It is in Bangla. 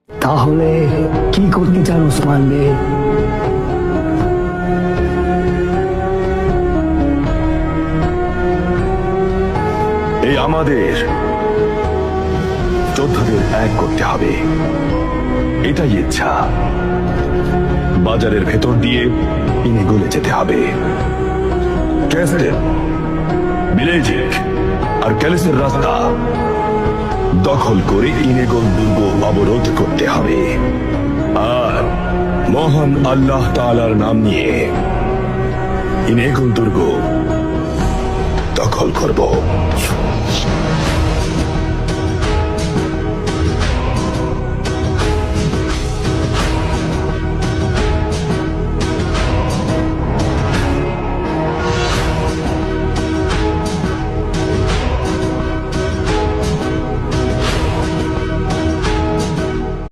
তাহলে কি করতে চান ওসমান বে? এই আমাদের যোদ্ধাদের এক করতে হবে, এটাই ইচ্ছা। বাজারের ভেতর দিয়ে ইনি গলে যেতে হবে। ক্যাস্টেল, বিলেজিক আর ক্যালিসের রাস্তা দখল করে ইনেগল দুর্গ অবরোধ করতে হবে, আর মহান আল্লাহ তাআলার নাম নিয়ে ইনেগল দুর্গ দখল করব।